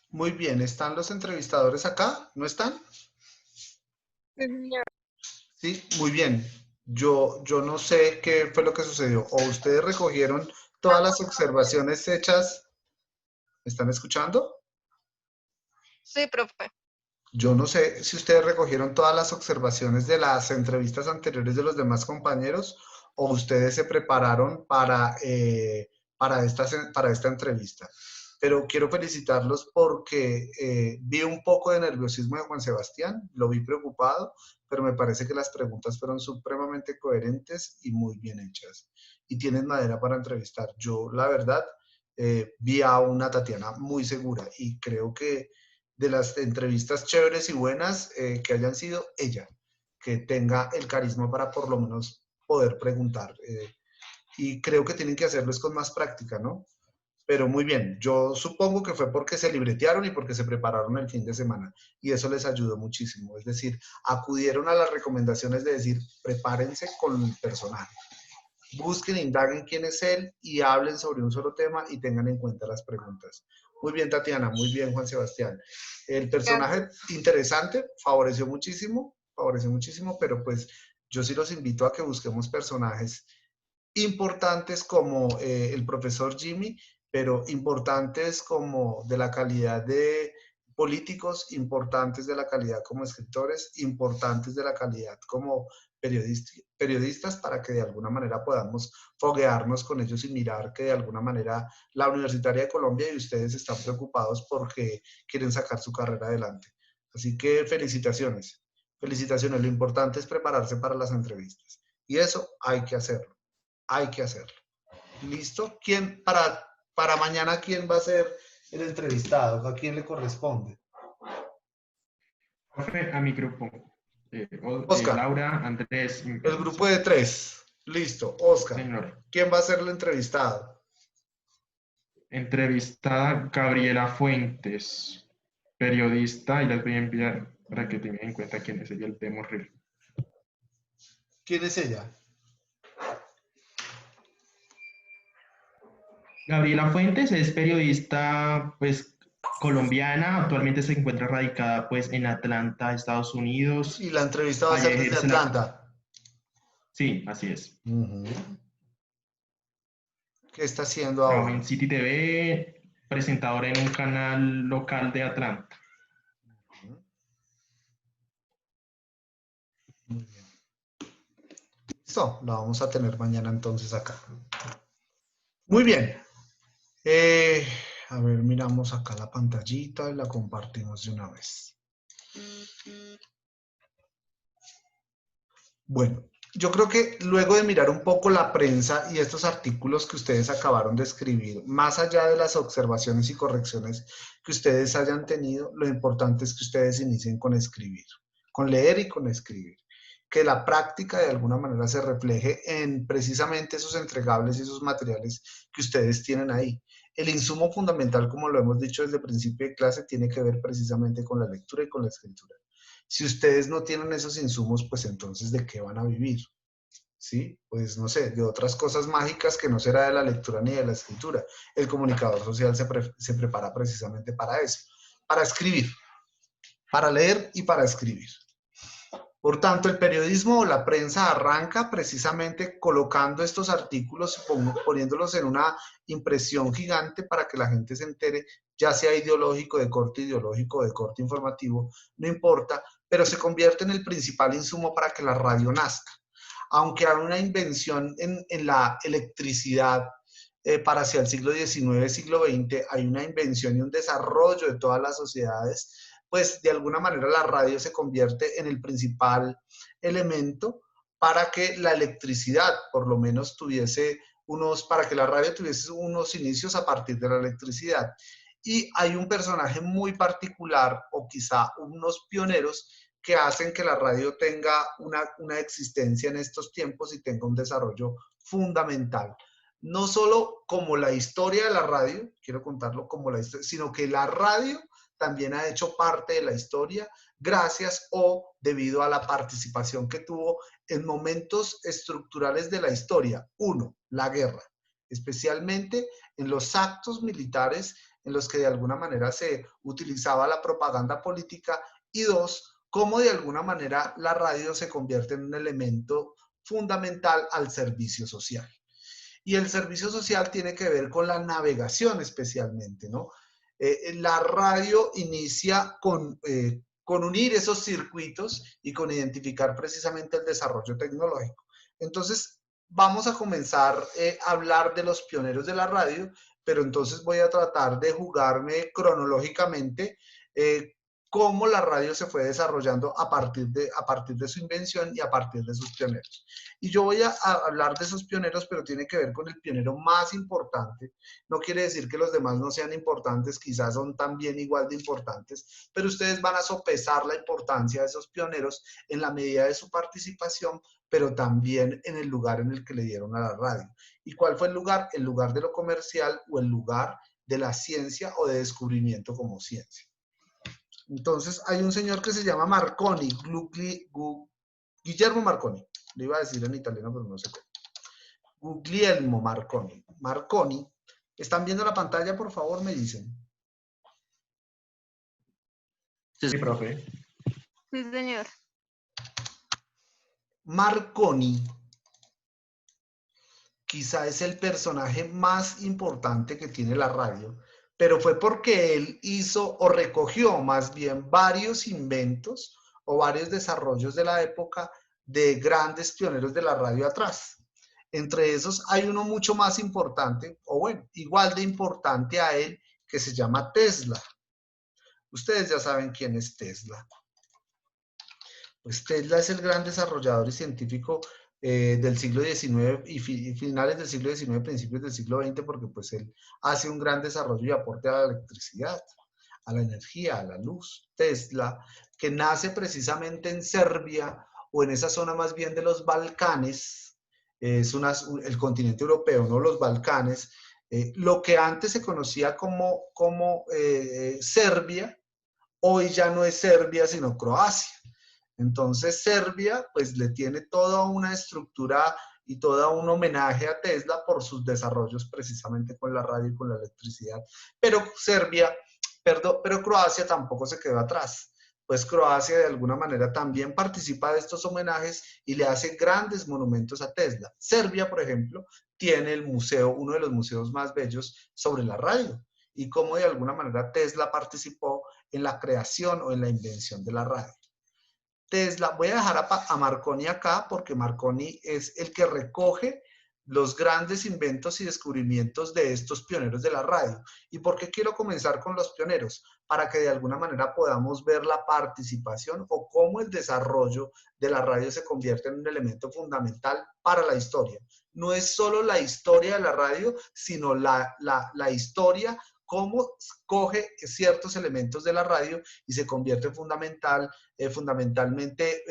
Muy bien, ¿están los entrevistadores acá? ¿No están? Sí, señor. Sí, muy bien. Yo no sé qué fue lo que sucedió. O ustedes recogieron todas las observaciones hechas. ¿Me están escuchando? Sí, profe. Yo no sé si ustedes recogieron todas las observaciones de las entrevistas anteriores de los demás compañeros o ustedes se prepararon para esta entrevista. Pero quiero felicitarlos porque vi un poco de nerviosismo de Juan Sebastián, lo vi preocupado, pero me parece que las preguntas fueron supremamente coherentes y muy bien hechas. Y tienen madera para entrevistar. Yo, la verdad, vi a una Tatiana muy segura y creo que de las entrevistas chéveres y buenas que hayan sido ella, que tenga el carisma para por lo menos poder preguntar. Y creo que tienen que hacerlo con más práctica, ¿no? Pero muy bien, yo supongo que fue porque se libretearon y porque se prepararon el fin de semana y eso les ayudó muchísimo. Es decir, acudieron a las recomendaciones de decir, prepárense con el personaje. Busquen, indaguen quién es él y hablen sobre un solo tema y tengan en cuenta las preguntas. Muy bien, Tatiana, muy bien, Juan Sebastián. El personaje Gracias. interesante, favoreció muchísimo, pero pues yo sí los invito a que busquemos personajes importantes como el profesor Jimmy, pero importantes como de la calidad de políticos, importantes de la calidad como escritores, importantes de la calidad como periodistas para que de alguna manera podamos foguearnos con ellos y mirar que de alguna manera la Universitaria de Colombia y ustedes están preocupados porque quieren sacar su carrera adelante. Así que felicitaciones, felicitaciones. Lo importante es prepararse para las entrevistas y eso hay que hacerlo. Hay que hacerlo. ¿Listo? Para mañana, quién va a ser el entrevistado? ¿A quién le corresponde? Profe, a mi grupo. Oscar, Laura, Andrés y mi el persona, grupo sí. de tres. Listo. Oscar, Señor. ¿quién va a ser el entrevistado? Entrevistada Gabriela Fuentes, periodista, y las voy a enviar para que tengan en cuenta quién es ella, el de morir. ¿Quién es ella? Gabriela Fuentes es periodista, pues, colombiana, actualmente se encuentra radicada, pues, en Atlanta, Estados Y Unidos. la entrevista va a Allá ser desde ejerce la... Atlanta. Sí, así es. ¿Qué está haciendo Trabaja ahora? en City TV, presentadora en un canal local de Atlanta. Muy bien. Listo, la vamos a tener mañana entonces acá. Muy bien. Eh, a ver, miramos acá la pantallita y la compartimos de una vez. Bueno, yo creo que luego de mirar un poco la prensa y estos artículos que ustedes acabaron de escribir, más allá de las observaciones y correcciones que ustedes hayan tenido, lo importante es que ustedes inicien con escribir, con leer y con escribir. Que la práctica de alguna manera se refleje en precisamente esos entregables y esos materiales que ustedes tienen ahí. El insumo fundamental, como lo hemos dicho desde el principio de clase, tiene que ver precisamente con la lectura y con la escritura. Si ustedes no tienen esos insumos, pues entonces ¿de qué van a vivir? ¿Sí? Pues no sé, de otras cosas mágicas que no será de la lectura ni de la escritura. El comunicador social se prepara precisamente para eso, para escribir, para leer y para escribir. Por tanto, el periodismo o la prensa arranca precisamente colocando estos artículos y poniéndolos en una impresión gigante para que la gente se entere, ya sea ideológico, de corte informativo, no importa, pero se convierte en el principal insumo para que la radio nazca. Aunque hay una invención en la electricidad para hacia el siglo XIX, siglo XX, hay una invención y un desarrollo de todas las sociedades, pues de alguna manera la radio se convierte en el principal elemento para que la electricidad por lo menos para que la radio tuviese unos inicios a partir de la electricidad. Y hay un personaje muy particular o quizá unos pioneros que hacen que la radio tenga una existencia en estos tiempos y tenga un desarrollo fundamental. No solo como la historia de la radio, quiero contarlo como la historia, sino que la radio también ha hecho parte de la historia gracias o debido a la participación que tuvo en momentos estructurales de la historia. Uno, la guerra, especialmente en los actos militares en los que de alguna manera se utilizaba la propaganda política, y dos, cómo de alguna manera la radio se convierte en un elemento fundamental al servicio social. Y el servicio social tiene que ver con la navegación especialmente, ¿no? La radio inicia con unir esos circuitos y con identificar precisamente el desarrollo tecnológico. Entonces, vamos a comenzar a hablar de los pioneros de la radio, pero entonces voy a tratar de jugarme cronológicamente cómo la radio se fue desarrollando a partir de su invención y a partir de sus pioneros. Y yo voy a hablar de esos pioneros, pero tiene que ver con el pionero más importante. No quiere decir que los demás no sean importantes, quizás son también igual de importantes, pero ustedes van a sopesar la importancia de esos pioneros en la medida de su participación, pero también en el lugar en el que le dieron a la radio. ¿Y cuál fue el lugar? El lugar de lo comercial o el lugar de la ciencia o de descubrimiento como ciencia. Entonces, hay un señor que se llama Marconi, Guillermo Marconi. Le iba a decir en italiano, pero no sé cómo. Guglielmo Marconi. Marconi. ¿Están viendo la pantalla, por favor? Me dicen. Sí, profe. Sí, señor. Marconi quizá es el personaje más importante que tiene la radio, pero fue porque él hizo o recogió más bien varios inventos o varios desarrollos de la época de grandes pioneros de la radio atrás. Entre esos hay uno mucho más importante, o bueno, igual de importante a él, que se llama Tesla. Ustedes ya saben quién es Tesla. Pues Tesla es el gran desarrollador y científico del siglo XIX y finales del siglo XIX, principios del siglo XX, porque pues él hace un gran desarrollo y aporte a la electricidad, a la energía, a la luz. Tesla, que nace precisamente en Serbia o en esa zona más bien de los Balcanes, es el continente europeo, ¿no? Los Balcanes, lo que antes se conocía como Serbia, hoy ya no es Serbia, sino Croacia. Entonces Serbia pues le tiene toda una estructura y todo un homenaje a Tesla por sus desarrollos precisamente con la radio y con la electricidad. Pero Croacia tampoco se quedó atrás. Pues Croacia de alguna manera también participa de estos homenajes y le hace grandes monumentos a Tesla. Serbia, por ejemplo, tiene el museo, uno de los museos más bellos sobre la radio y cómo de alguna manera Tesla participó en la creación o en la invención de la radio. Tesla, voy a dejar a Marconi acá porque Marconi es el que recoge los grandes inventos y descubrimientos de estos pioneros de la radio. ¿Y por qué quiero comenzar con los pioneros? Para que de alguna manera podamos ver la participación o cómo el desarrollo de la radio se convierte en un elemento fundamental para la historia. No es solo la historia de la radio, sino la historia, cómo coge ciertos elementos de la radio y se convierte fundamentalmente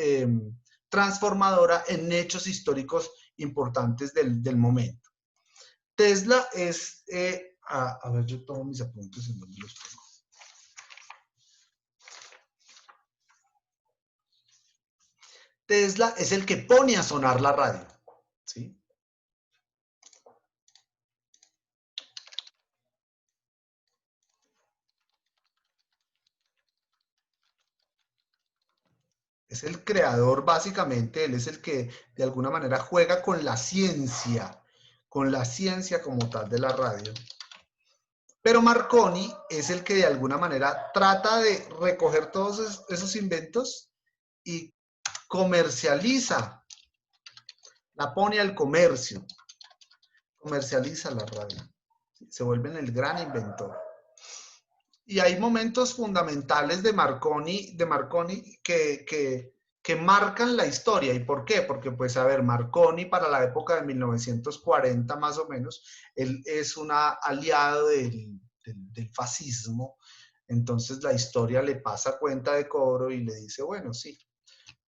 transformadora en hechos históricos importantes del momento. Tesla es, a ver, yo tomo mis apuntes en donde los pongo. Tesla es el que pone a sonar la radio, ¿sí? Es el creador, básicamente, él es el que de alguna manera juega con la ciencia como tal de la radio. Pero Marconi es el que de alguna manera trata de recoger todos esos inventos y comercializa, la pone al comercio, comercializa la radio. Se vuelve el gran inventor. Y hay momentos fundamentales de Marconi que marcan la historia. ¿Y por qué? Porque, pues, a ver, Marconi para la época de 1940 más o menos, él es un aliado del fascismo. Entonces la historia le pasa cuenta de cobro y le dice, bueno, sí,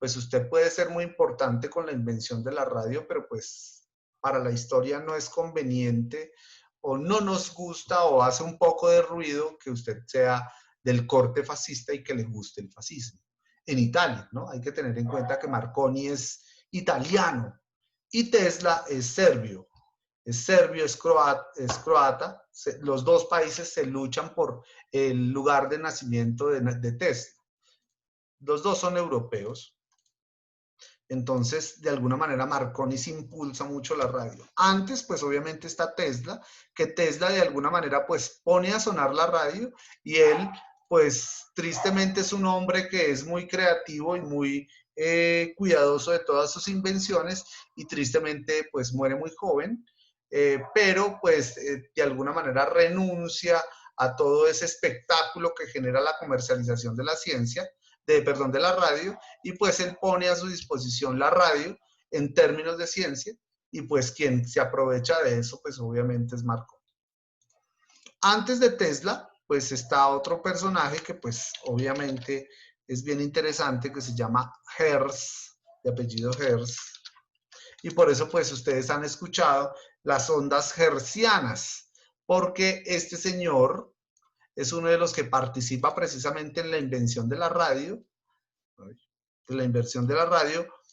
pues usted puede ser muy importante con la invención de la radio, pero pues para la historia no es conveniente o no nos gusta o hace un poco de ruido que usted sea del corte fascista y que le guste el fascismo. En Italia, ¿no? Hay que tener en cuenta que Marconi es italiano y Tesla es serbio. es serbio, es croata. Los dos países se luchan por el lugar de nacimiento de Tesla. Los dos son europeos. Entonces, de alguna manera, Marconi se impulsa mucho la radio. Antes, pues obviamente está Tesla, que Tesla de alguna manera, pues pone a sonar la radio y él, pues tristemente es un hombre que es muy creativo y muy cuidadoso de todas sus invenciones y tristemente, pues muere muy joven, pero pues de alguna manera renuncia a todo ese espectáculo que genera la comercialización de la ciencia, de la radio, y pues él pone a su disposición la radio en términos de ciencia, y pues quien se aprovecha de eso, pues obviamente es Marconi. Antes de Tesla, pues está otro personaje que pues obviamente es bien interesante, que se llama Hertz, de apellido Hertz, y por eso pues ustedes han escuchado las ondas hertzianas, porque este señor es uno de los que participa precisamente en la invención de la radio,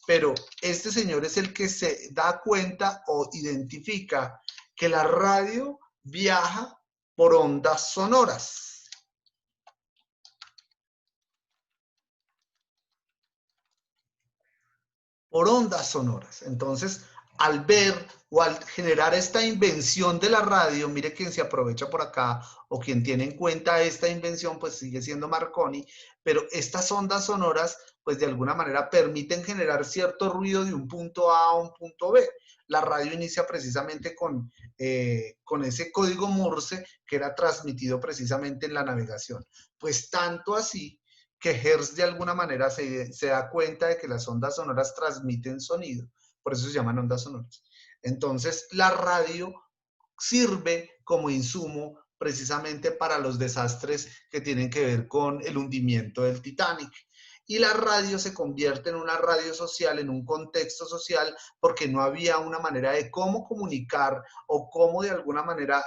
pero este señor es el que se da cuenta o identifica que la radio viaja por ondas sonoras. Por ondas sonoras. Entonces, al ver o al generar esta invención de la radio, mire quien se aprovecha por acá o quien tiene en cuenta esta invención, pues sigue siendo Marconi, pero estas ondas sonoras, pues de alguna manera permiten generar cierto ruido de un punto A a un punto B. La radio inicia precisamente con ese código Morse que era transmitido precisamente en la navegación. Pues tanto así que Hertz de alguna manera se da cuenta de que las ondas sonoras transmiten sonido, por eso se llaman ondas sonoras. Entonces, la radio sirve como insumo precisamente para los desastres que tienen que ver con el hundimiento del Titanic. Y la radio se convierte en una radio social, en un contexto social, porque no había una manera de cómo comunicar o cómo de alguna manera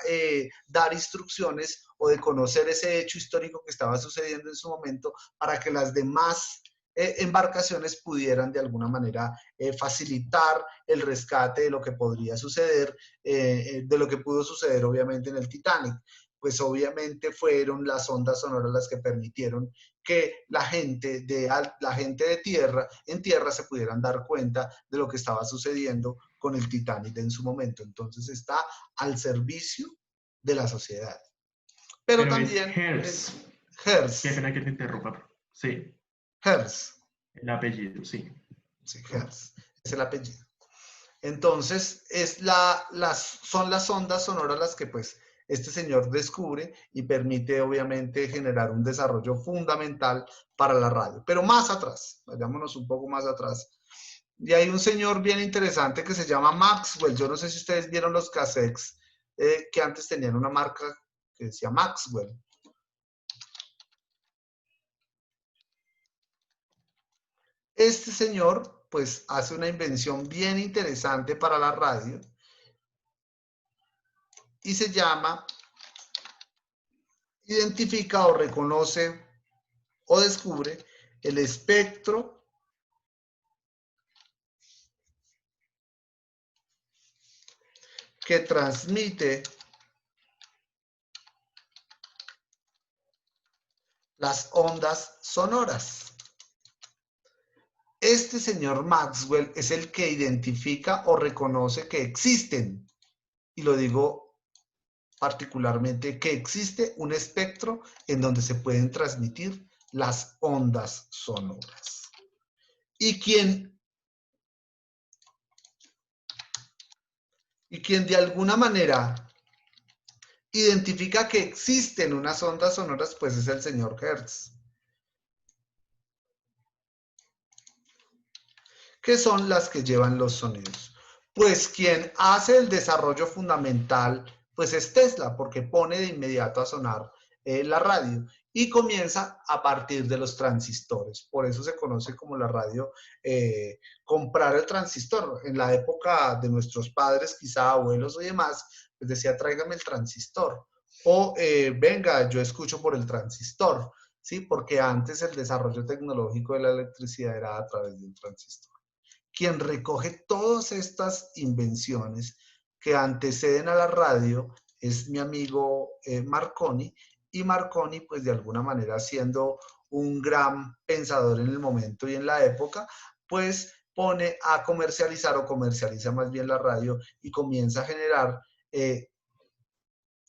dar instrucciones o de conocer ese hecho histórico que estaba sucediendo en su momento para que las demás embarcaciones pudieran de alguna manera facilitar el rescate de lo que podría suceder, de lo que pudo suceder obviamente en el Titanic. Pues obviamente fueron las ondas sonoras las que permitieron que la gente de tierra, en tierra se pudieran dar cuenta de lo que estaba sucediendo con el Titanic en su momento. Entonces está al servicio de la sociedad. Pero también es Hertz. Hertz. Qué pena que te interrumpa. Sí. Hertz. El apellido, sí. Sí, Hertz. Es el apellido. Entonces, son las ondas sonoras las que pues este señor descubre y permite obviamente generar un desarrollo fundamental para la radio. Pero más atrás, vayámonos un poco más atrás. Y hay un señor bien interesante que se llama Maxwell. Yo no sé si ustedes vieron los cassettes que antes tenían una marca que decía Maxwell. Este señor pues hace una invención bien interesante para la radio y se llama, identifica o reconoce o descubre el espectro que transmite las ondas sonoras. Este señor Maxwell es el que identifica o reconoce que existen, y lo digo particularmente, que existe un espectro en donde se pueden transmitir las ondas sonoras. Y quien de alguna manera identifica que existen unas ondas sonoras, pues es el señor Hertz, que son las que llevan los sonidos. Pues quien hace el desarrollo fundamental, pues es Tesla, porque pone de inmediato a sonar la radio y comienza a partir de los transistores. Por eso se conoce como la radio, comprar el transistor. En la época de nuestros padres, quizá abuelos y demás, les decía, tráigame el transistor. O venga, yo escucho por el transistor, ¿sí? Porque antes el desarrollo tecnológico de la electricidad era a través de un transistor. Quien recoge todas estas invenciones que anteceden a la radio es mi amigo Marconi, y Marconi, pues de alguna manera siendo un gran pensador en el momento y en la época, pues pone a comercializar o comercializa más bien la radio y comienza a generar,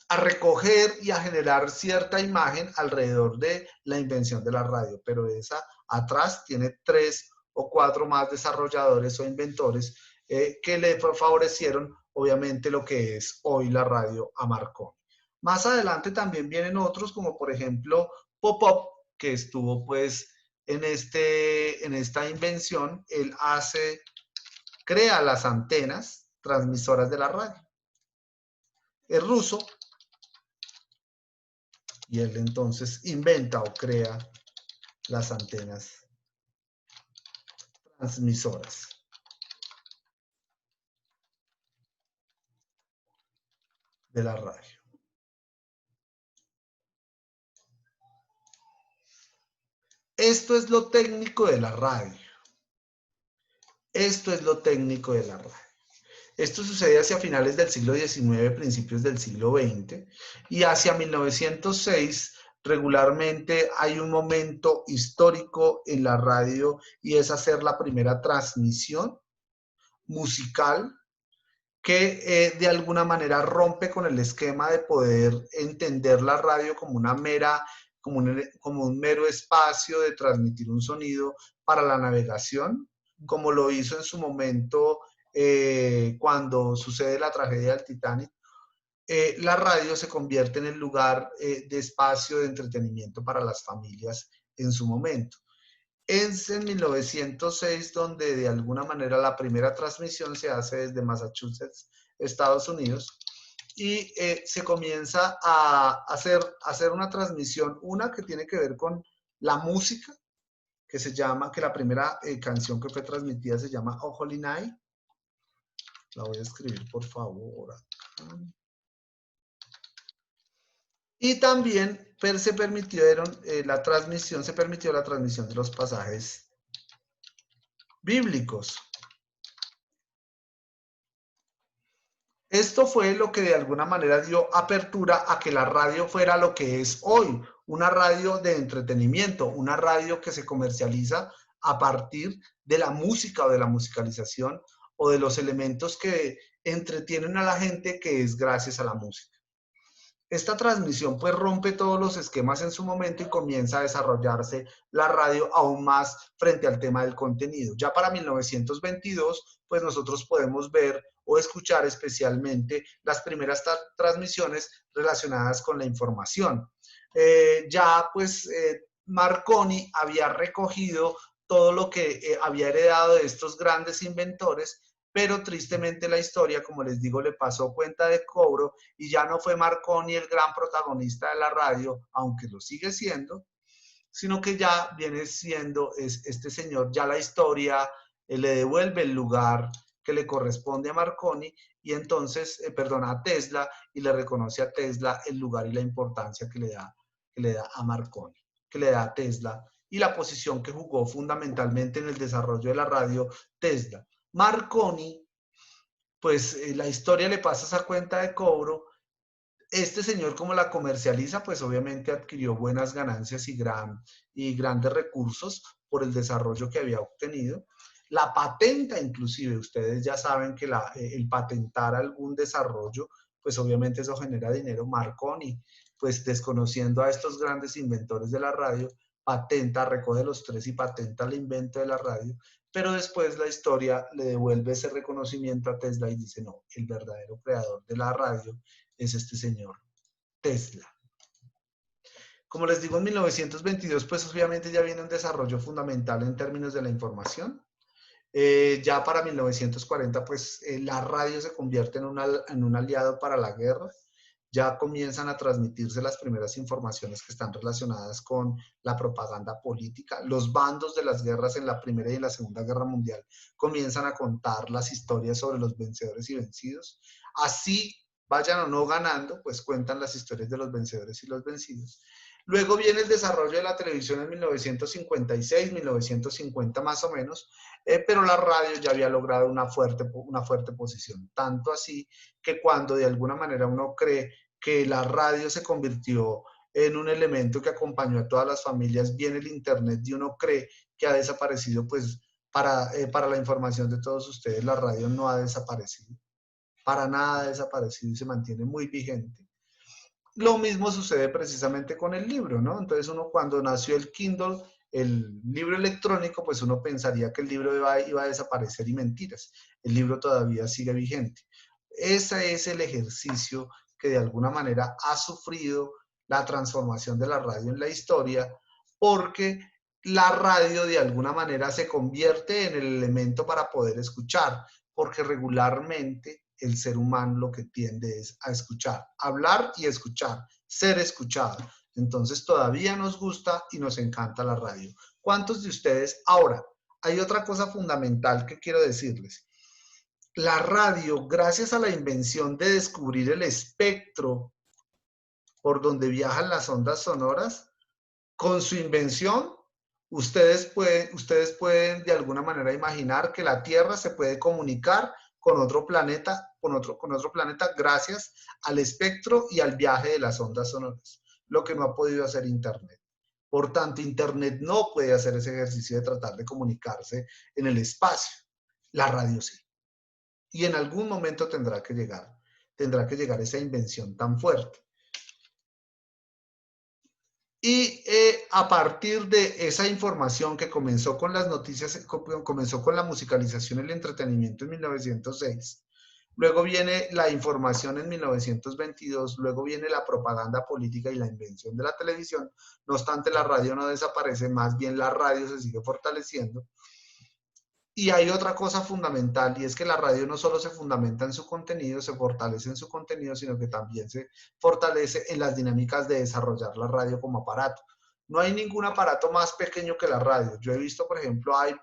a recoger y a generar cierta imagen alrededor de la invención de la radio, pero esa atrás tiene 3 o 4 más desarrolladores o inventores que le favorecieron obviamente lo que es hoy la radio a Marconi. Más adelante también vienen otros como por ejemplo Popov, que estuvo pues en esta invención. Él crea las antenas transmisoras de la radio. Es ruso y él entonces inventa o crea las antenas transmisoras de la radio. Esto es lo técnico de la radio. Esto es lo técnico de la radio. Esto sucede hacia finales del siglo XIX, principios del siglo XX, y hacia 1906 regularmente hay un momento histórico en la radio y es hacer la primera transmisión musical que de alguna manera rompe con el esquema de poder entender la radio como una mera, como un mero espacio de transmitir un sonido para la navegación, como lo hizo en su momento cuando sucede la tragedia del Titanic. La radio se convierte en el lugar de espacio de entretenimiento para las familias en su momento. Es en 1906 donde de alguna manera la primera transmisión se hace desde Massachusetts, Estados Unidos, y se comienza a hacer una transmisión, una que tiene que ver con la música, que la primera canción que fue transmitida se llama Oh Holy Night. La voy a escribir por favor acá. Y también se permitió la transmisión de los pasajes bíblicos. Esto fue lo que de alguna manera dio apertura a que la radio fuera lo que es hoy, una radio de entretenimiento, una radio que se comercializa a partir de la música o de la musicalización o de los elementos que entretienen a la gente, que es gracias a la música. Esta transmisión pues rompe todos los esquemas en su momento y comienza a desarrollarse la radio aún más frente al tema del contenido. Ya para 1922 pues nosotros podemos ver o escuchar especialmente las primeras transmisiones relacionadas con la información. Marconi había recogido todo lo que había heredado de estos grandes inventores, pero tristemente la historia, como les digo, le pasó cuenta de cobro y ya no fue Marconi el gran protagonista de la radio, aunque lo sigue siendo, sino que ya viene siendo este señor. Ya la historia le devuelve el lugar que le corresponde a Marconi y entonces, a Tesla, y le reconoce a Tesla el lugar y la importancia que le da a Marconi, que le da a Tesla, y la posición que jugó fundamentalmente en el desarrollo de la radio Tesla. Marconi, pues la historia le pasa esa cuenta de cobro. Este señor, como la comercializa, pues obviamente adquirió buenas ganancias y grandes recursos por el desarrollo que había obtenido. La patenta, inclusive, ustedes ya saben que el patentar algún desarrollo, pues obviamente eso genera dinero. Marconi, pues desconociendo a estos grandes inventores de la radio, recoge los 3 y patenta el invento de la radio, pero después la historia le devuelve ese reconocimiento a Tesla y dice, no, el verdadero creador de la radio es este señor Tesla. Como les digo, en 1922, pues obviamente ya viene un desarrollo fundamental en términos de la información. Ya para 1940, pues la radio se convierte en un aliado para la guerra. Ya comienzan a transmitirse las primeras informaciones que están relacionadas con la propaganda política. Los bandos de las guerras en la Primera y en la Segunda Guerra Mundial comienzan a contar las historias sobre los vencedores y vencidos. Así vayan o no ganando, pues cuentan las historias de los vencedores y los vencidos. Luego viene el desarrollo de la televisión en 1956, 1950 más o menos, pero la radio ya había logrado una fuerte posición. Tanto así que cuando de alguna manera uno cree que la radio se convirtió en un elemento que acompañó a todas las familias, viene el Internet y uno cree que ha desaparecido, pues para la información de todos ustedes, la radio no ha desaparecido, para nada ha desaparecido y se mantiene muy vigente. Lo mismo sucede precisamente con el libro, ¿no? Entonces uno cuando nació el Kindle, el libro electrónico, pues uno pensaría que el libro iba a desaparecer y mentiras. El libro todavía sigue vigente. Ese es el ejercicio que de alguna manera ha sufrido la transformación de la radio en la historia, porque la radio de alguna manera se convierte en el elemento para poder escuchar, porque regularmente el ser humano lo que tiende es a escuchar, hablar y escuchar, ser escuchado. Entonces todavía nos gusta y nos encanta la radio. ¿Cuántos de ustedes? Ahora, hay otra cosa fundamental que quiero decirles. La radio, gracias a la invención de descubrir el espectro por donde viajan las ondas sonoras, con su invención, ustedes pueden de alguna manera imaginar que la Tierra se puede comunicar con otro planeta, con otro planeta gracias al espectro y al viaje de las ondas sonoras, lo que no ha podido hacer Internet. Por tanto, Internet no puede hacer ese ejercicio de tratar de comunicarse en el espacio. La radio sí. Y en algún momento tendrá que llegar esa invención tan fuerte. Y a partir de esa información que comenzó con las noticias, comenzó con la musicalización y el entretenimiento en 1906, luego viene la información en 1922, luego viene la propaganda política y la invención de la televisión. No obstante, la radio no desaparece, más bien la radio se sigue fortaleciendo. Y hay otra cosa fundamental, y es que la radio no solo se fundamenta en su contenido, se fortalece en su contenido, sino que también se fortalece en las dinámicas de desarrollar la radio como aparato. No hay ningún aparato más pequeño que la radio. Yo he visto, por ejemplo, hay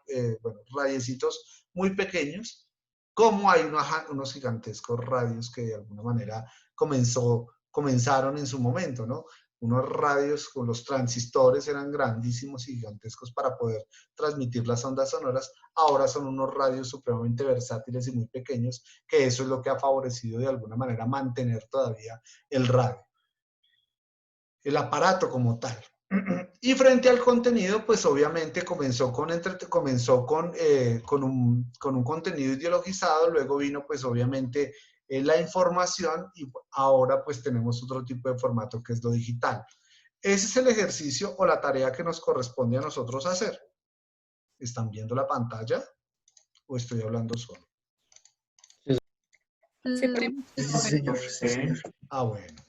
radiecitos muy pequeños, como hay unos gigantescos radios que de alguna manera comenzaron en su momento, ¿no? Unos radios con los transistores eran grandísimos y gigantescos para poder transmitir las ondas sonoras. Ahora son unos radios supremamente versátiles y muy pequeños, que eso es lo que ha favorecido de alguna manera mantener todavía el radio, el aparato como tal. Y frente al contenido, pues obviamente comenzó con un contenido ideologizado, luego vino pues obviamente la información y ahora pues tenemos otro tipo de formato que es lo digital. Ese es el ejercicio o la tarea que nos corresponde a nosotros hacer. ¿Están viendo la pantalla o estoy hablando solo? Sí, señor. Ah, bueno.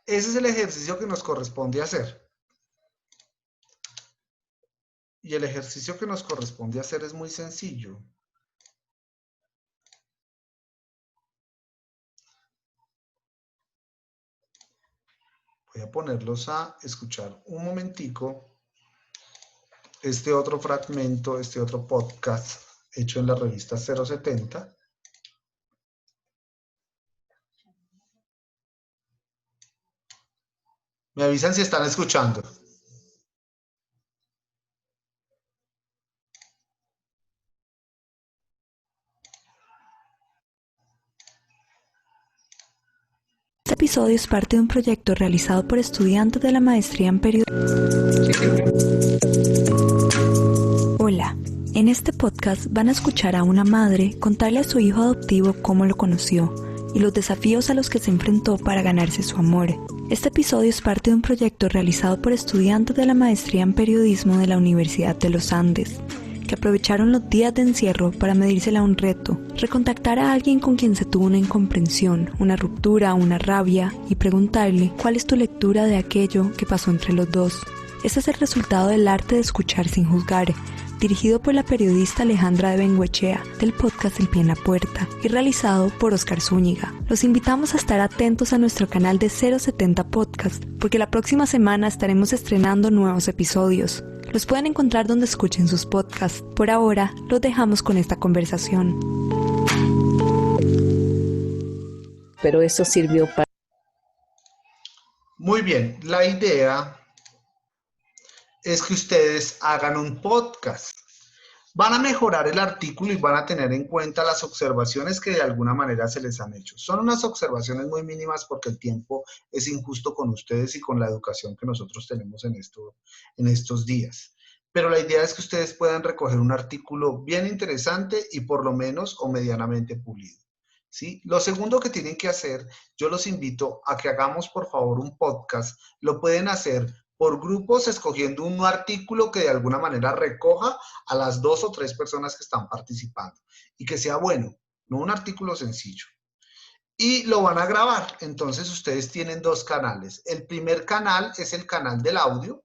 Ese es el ejercicio que nos corresponde hacer. Y el ejercicio que nos corresponde hacer es muy sencillo. Voy a ponerlos a escuchar un momentico este otro fragmento, este otro podcast hecho en la revista 070. Me avisan si están escuchando. Este episodio es parte de un proyecto realizado por estudiantes de la maestría en periodismo. Hola, en este podcast van a escuchar a una madre contarle a su hijo adoptivo cómo lo conoció y los desafíos a los que se enfrentó para ganarse su amor. Este episodio es parte de un proyecto realizado por estudiantes de la maestría en periodismo de la Universidad de los Andes, que aprovecharon los días de encierro para medírsela a un reto, recontactar a alguien con quien se tuvo una incomprensión, una ruptura, una rabia, y preguntarle cuál es tu lectura de aquello que pasó entre los dos. Este es el resultado del arte de escuchar sin juzgar, dirigido por la periodista Alejandra de Bengoechea, del podcast El Pie en la Puerta, y realizado por Oscar Zúñiga. Los invitamos a estar atentos a nuestro canal de 070 Podcast, porque la próxima semana estaremos estrenando nuevos episodios. Los pueden encontrar donde escuchen sus podcasts. Por ahora, los dejamos con esta conversación. Pero eso sirvió para... Muy bien, la idea es que ustedes hagan un podcast. Van a mejorar el artículo y van a tener en cuenta las observaciones que de alguna manera se les han hecho. Son unas observaciones muy mínimas porque el tiempo es injusto con ustedes y con la educación que nosotros tenemos en estos días. Pero la idea es que ustedes puedan recoger un artículo bien interesante y por lo menos o medianamente pulido, ¿sí? Lo segundo que tienen que hacer, yo los invito a que hagamos por favor un podcast. Lo pueden hacer por grupos, escogiendo un artículo que de alguna manera recoja a las 2 o 3 personas que están participando y que sea bueno, no un artículo sencillo. Y lo van a grabar. Entonces ustedes tienen 2 canales. El primer canal es el canal del audio.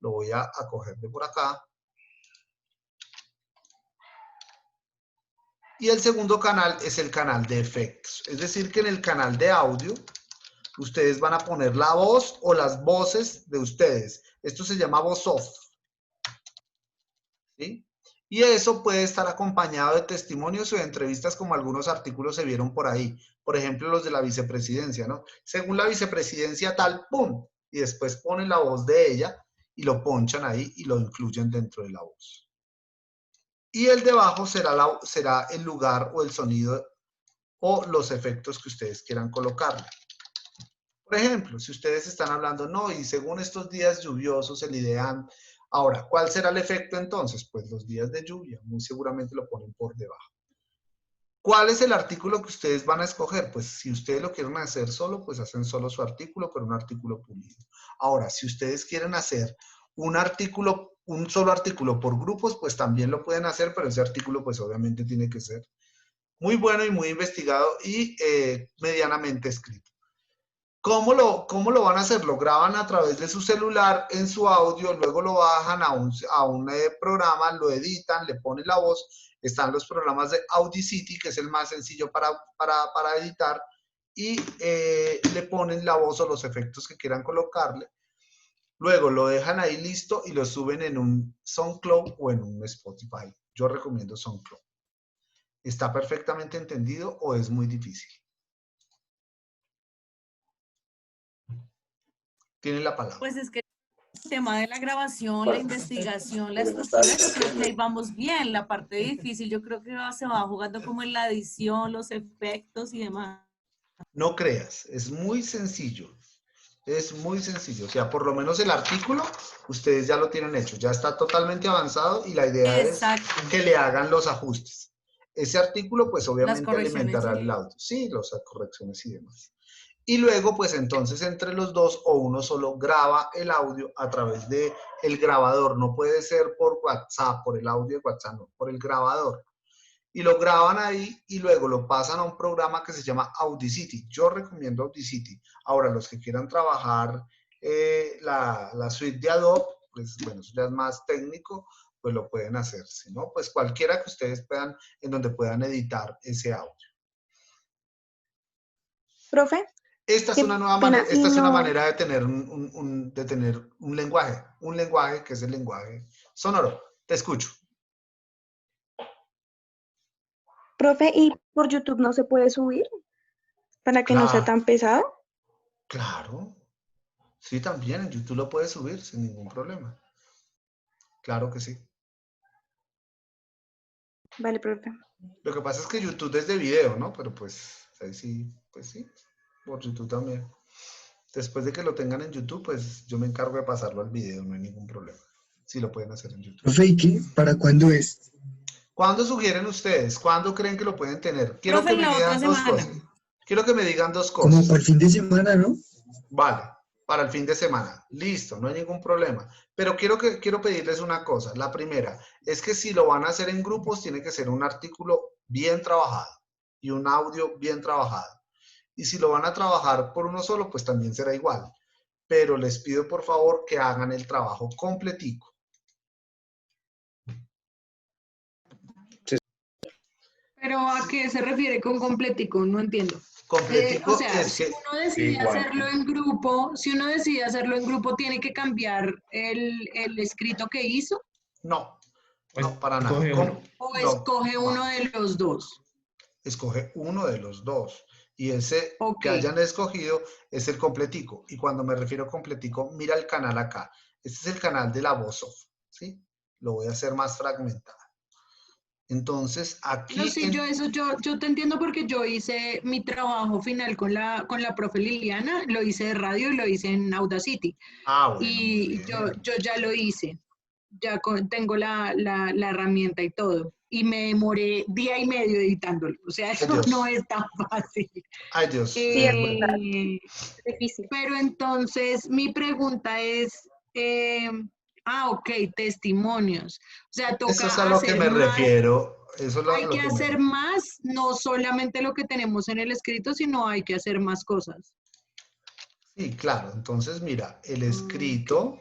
Lo voy a coger de por acá. Y el segundo canal es el canal de efectos. Es decir, que en el canal de audio ustedes van a poner la voz o las voces de ustedes. Esto se llama voz off, ¿sí? Y eso puede estar acompañado de testimonios o de entrevistas, como algunos artículos se vieron por ahí. Por ejemplo, los de la vicepresidencia, ¿no? Según la vicepresidencia tal, ¡pum! Y después ponen la voz de ella y lo ponchan ahí y lo incluyen dentro de la voz. Y el de abajo será el lugar o el sonido o los efectos que ustedes quieran colocarle. Por ejemplo, si ustedes están hablando, no, y según estos días lluviosos, el ideal. Ahora, ¿cuál será el efecto entonces? Pues los días de lluvia, muy seguramente lo ponen por debajo. ¿Cuál es el artículo que ustedes van a escoger? Pues si ustedes lo quieren hacer solo, pues hacen solo su artículo, pero un artículo pulido. Ahora, si ustedes quieren hacer un solo artículo por grupos, pues también lo pueden hacer, pero ese artículo pues obviamente tiene que ser muy bueno y muy investigado y medianamente escrito. ¿Cómo lo van a hacer? Lo graban a través de su celular en su audio, luego lo bajan a un programa, lo editan, le ponen la voz. Están los programas de Audacity, que es el más sencillo para editar, y le ponen la voz o los efectos que quieran colocarle. Luego lo dejan ahí listo y lo suben en un SoundCloud o en un Spotify. Yo recomiendo SoundCloud. ¿Está perfectamente entendido o es muy difícil? Tienen la palabra. Pues es que el tema de la grabación, la investigación, la estructura, yo creo que ahí vamos bien. La parte difícil yo creo que se va jugando como en la edición, los efectos y demás. No creas, es muy sencillo. Es muy sencillo. O sea, por lo menos el artículo, ustedes ya lo tienen hecho. Ya está totalmente avanzado y la idea Exacto. es que le hagan los ajustes. Ese artículo, pues obviamente alimentará sí. el audio. Sí, las correcciones y demás. Y luego, pues entonces entre los dos o uno solo graba el audio a través de el grabador. No puede ser por WhatsApp, por el audio de WhatsApp, no, por el grabador. Y lo graban ahí y luego lo pasan a un programa que se llama Audacity. Yo recomiendo Audacity. Ahora, los que quieran trabajar la suite de Adobe, pues bueno, eso ya es más técnico, pues lo pueden hacer. Si no, pues cualquiera que ustedes puedan, en donde puedan editar ese audio. Profe. Esta es una nueva manera, esta es una manera de tener un lenguaje que es el lenguaje sonoro. Te escucho. Profe, ¿y por YouTube no se puede subir? Para que no sea tan pesado. Claro. Sí, también en YouTube lo puedes subir sin ningún problema. Claro que sí. Vale, profe. Lo que pasa es que YouTube es de video, ¿no? Pero pues, ahí sí, pues sí, por YouTube también. Después de que lo tengan en YouTube, pues yo me encargo de pasarlo al video, no hay ningún problema. Sí lo pueden hacer en YouTube. Profe, ¿y qué? ¿Para cuándo es? ¿Cuándo sugieren ustedes? ¿Cuándo creen que lo pueden tener? Quiero Profe, que me digan dos cosas. Quiero que me digan dos cosas. Como para el fin de semana, ¿no? Vale, para el fin de semana. Listo, no hay ningún problema. Pero quiero pedirles una cosa. La primera es que si lo van a hacer en grupos, tiene que ser un artículo bien trabajado y un audio bien trabajado. Y si lo van a trabajar por uno solo, pues también será igual. Pero les pido por favor que hagan el trabajo completico. ¿Pero a qué se refiere con completico? No entiendo. Completico O sea, es si que... uno decide hacerlo en grupo, ¿tiene que cambiar el escrito que hizo? No, Pues, no, para nada. escoge uno. ¿O No, escoge uno de los dos? Escoge uno de los dos. Y ese Ok. que hayan escogido es el completico. Y cuando me refiero a completico, mira el canal acá. Este es el canal de la voz off, ¿sí? Lo voy a hacer más fragmentado. Entonces, aquí... No, sí, yo te entiendo porque yo hice mi trabajo final con la profe Liliana, lo hice de radio y lo hice en Audacity. Ah, bueno, muy Y bien. yo ya lo hice, tengo la herramienta y todo. Y me demoré día y medio editándolo, o sea, eso Dios. no es tan fácil. Ay, Dios. Sí, es verdad. Eh, Es difícil. pero entonces mi pregunta es, ok, testimonios. O sea, Eso es toca a lo que hacer me más. refiero. Eso es a Hay lo que que me hacer refiero. más, no solamente lo que tenemos en el escrito, sino hay que hacer más cosas. Sí, claro. Entonces, mira, el Ok. escrito,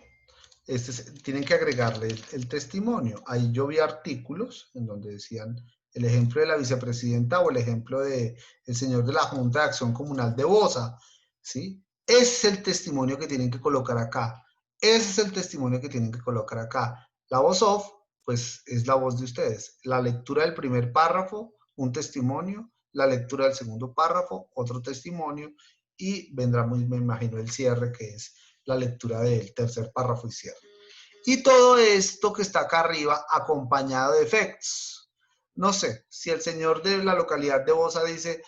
tienen que agregarle el testimonio. Ahí yo vi artículos en donde decían el ejemplo de la vicepresidenta o el ejemplo de el señor de la Junta de Acción Comunal de Bosa, ¿sí? Ese es el testimonio que tienen que colocar acá. Ese es el testimonio que tienen que colocar acá. La voz off, pues es la voz de ustedes. La lectura del primer párrafo, un testimonio. La lectura del segundo párrafo, otro testimonio. Y vendrá, me imagino, el cierre, que es la lectura del tercer párrafo y cierre. Y todo esto que está acá arriba acompañado de efectos. No sé, si el señor de la localidad de Bosa dice,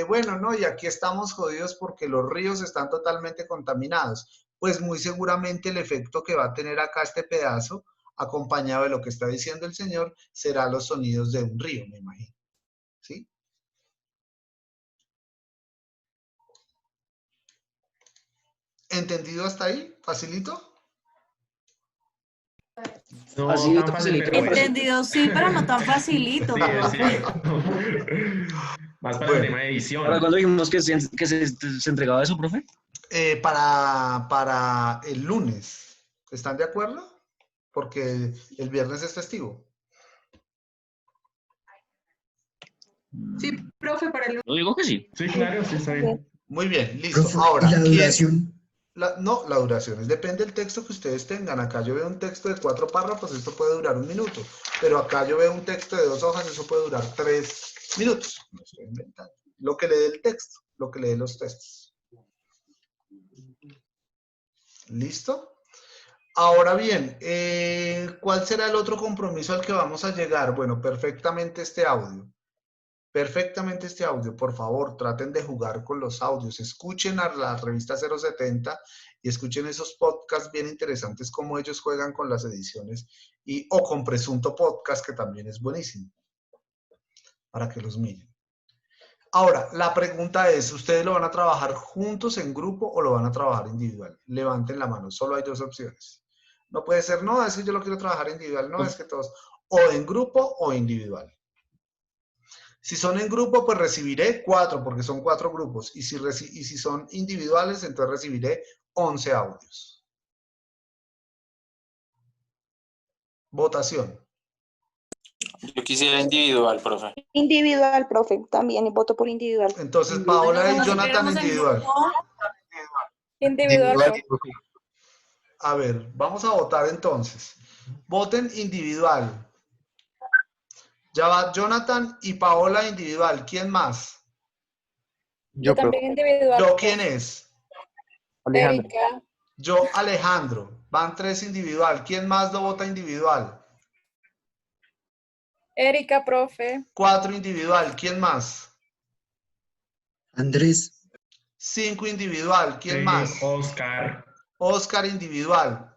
bueno, no, y aquí estamos jodidos porque los ríos están totalmente contaminados, pues muy seguramente el efecto que va a tener acá este pedazo, acompañado de lo que está diciendo el señor, será los sonidos de un río, me imagino. ¿Sí? ¿Entendido hasta ahí? ¿Facilito? No Facilito, tan fácil, facilito. pero bueno. Entendido, sí, pero no tan facilito, Sí, profe. Más para el Bueno, tema de ¿Para edición. cuándo dijimos que se entregaba eso, profe? para el lunes. ¿Están de acuerdo? Porque el viernes es festivo. Sí, profe, para el Yo digo que sí. Sí, claro, sí, está bien. Muy bien, listo. Profe, ¿y Ahora, la ¿quién? duración? No, la duración es depende del texto que ustedes tengan. Acá yo veo un texto de 4 párrafos, esto puede durar 1 minuto. Pero acá yo veo un texto de 2 hojas, eso puede durar 3 minutos. No estoy inventando. Lo que lee el texto, lo que lee los textos. ¿Listo? Ahora bien, ¿cuál será el otro compromiso al que vamos a llegar? Bueno, perfectamente este audio. Perfectamente este audio. Por favor, traten de jugar con los audios. Escuchen a la revista 070 y escuchen esos podcasts bien interesantes, cómo ellos juegan con las ediciones o con Presunto Podcast, que también es buenísimo, para que los miren. Ahora, la pregunta es, ¿ustedes lo van a trabajar juntos en grupo o lo van a trabajar individual? Levanten la mano, solo hay 2 opciones. No puede ser, no, es que yo lo quiero trabajar individual, no, es que todos, o en grupo o individual. Si son en grupo, pues recibiré 4, porque son 4 grupos, y si son individuales, entonces recibiré 11 audios. Votación. Yo quisiera individual, profe. Individual, profe, también, y voto por individual. Entonces, Bueno, Paola y como si Jonathan estuviéramos en individual. grupo, Individual, profe. A ver, vamos a votar entonces. Voten individual. Ya va Jonathan y Paola individual. ¿Quién más? Yo también individual. ¿Yo quién es? Alejandro. Yo Alejandro. Van 3 individual. ¿Quién más lo vota individual? Erika, profe. 4 individual. ¿Quién más? Andrés, 5 individual. ¿Quién Sí, más? Oscar. Oscar individual.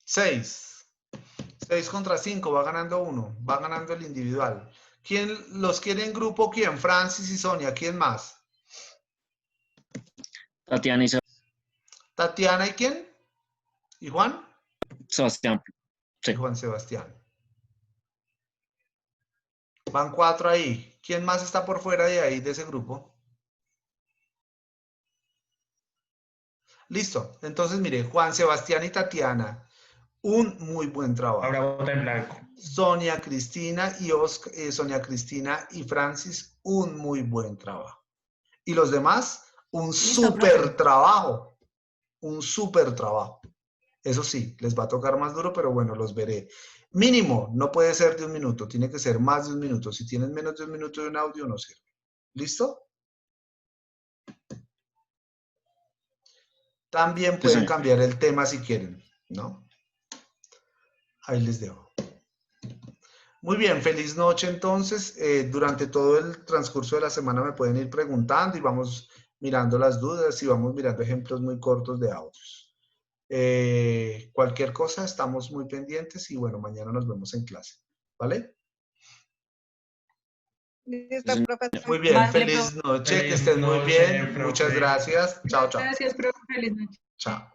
6. 6 contra 5. Va ganando 1. Va ganando el individual. ¿Quién los quiere en grupo? ¿Quién? Francis y Sonia. ¿Quién más? Tatiana y Tatiana y quién? ¿Y Juan? Sebastián. Sí. Y Juan Sebastián. Van 4 ahí. ¿Quién más está por fuera de ahí, de ese grupo? Listo. Entonces, mire, Juan Sebastián y Tatiana, un muy buen trabajo. Ahora vota en blanco. Sonia Cristina y Francis, un muy buen trabajo. Y los demás, un Listo, súper profe. trabajo. Un súper trabajo. Eso sí, les va a tocar más duro, pero bueno, los veré. Mínimo, no puede ser de 1 minuto, tiene que ser más de 1 minuto. Si tienen menos de 1 minuto de un audio, no sirve. ¿Listo? También pueden señor. cambiar el tema si quieren, ¿no? Ahí les dejo. Muy bien, feliz noche entonces. Durante todo el transcurso de la semana me pueden ir preguntando y vamos mirando las dudas y vamos mirando ejemplos muy cortos de audios. Cualquier cosa, estamos muy pendientes y bueno, mañana nos vemos en clase, ¿vale? Listo, profe. Muy bien, Vale, feliz noche, que Feliz estén muy noche, bien. profe. Muchas gracias. Chao, chao. Gracias, profe. Feliz noche. Chao.